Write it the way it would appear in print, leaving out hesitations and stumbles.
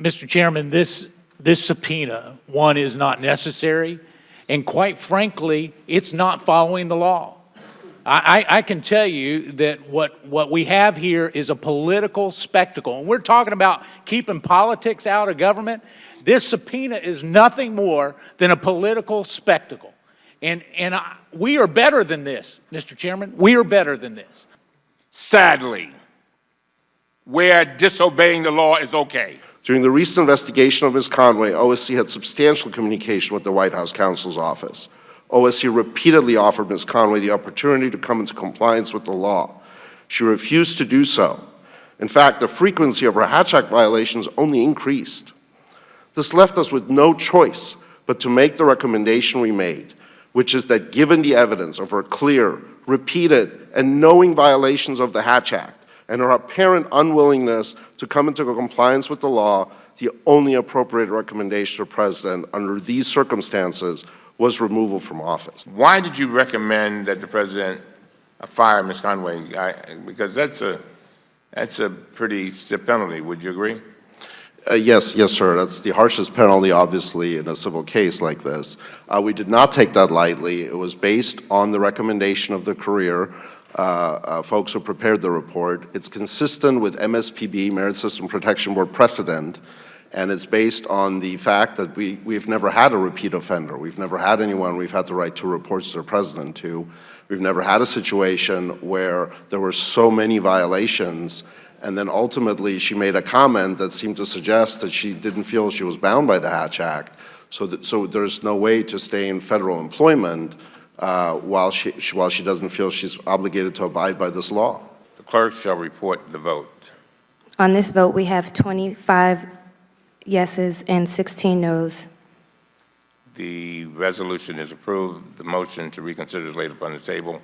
Mr. Chairman, this subpoena, one, is not necessary, and quite frankly, it's not following the law. I can tell you that what we have here is a political spectacle, and we're talking about keeping politics out of government. This subpoena is nothing more than a political spectacle, and we are better than this, Mr. Chairman. We are better than this. Sadly, where disobeying the law is okay. During the recent investigation of Ms. Conway, OSC had substantial communication with the White House counsel's office. OSC repeatedly offered Ms. Conway the opportunity to come into compliance with the law. She refused to do so. In fact, the frequency of her Hatch Act violations only increased. This left us with no choice but to make the recommendation we made, which is that given the evidence of her clear, repeated, and knowing violations of the Hatch Act, and her apparent unwillingness to come into compliance with the law, the only appropriate recommendation to the President under these circumstances was removal from office. Why did you recommend that the President fire Ms. Conway? Because that's a pretty stiff penalty, would you agree? Yes, sir. That's the harshest penalty, obviously, in a civil case like this. We did not take that lightly. It was based on the recommendation of the career folks who prepared the report. It's consistent with MSPB, Merit System Protection Board precedent, and it's based on the fact that we've never had a repeat offender. We've never had anyone we've had to write 2 reports to the President to. We've never had a situation where there were so many violations, and then ultimately she made a comment that seemed to suggest that she didn't feel she was bound by the Hatch Act, so there's no way to stay in federal employment while she doesn't feel she's obligated to abide by this law. The clerk shall report the vote. On this vote, we have 25 yeses and 16 noes. The resolution is approved. The motion to reconsider is laid upon the table.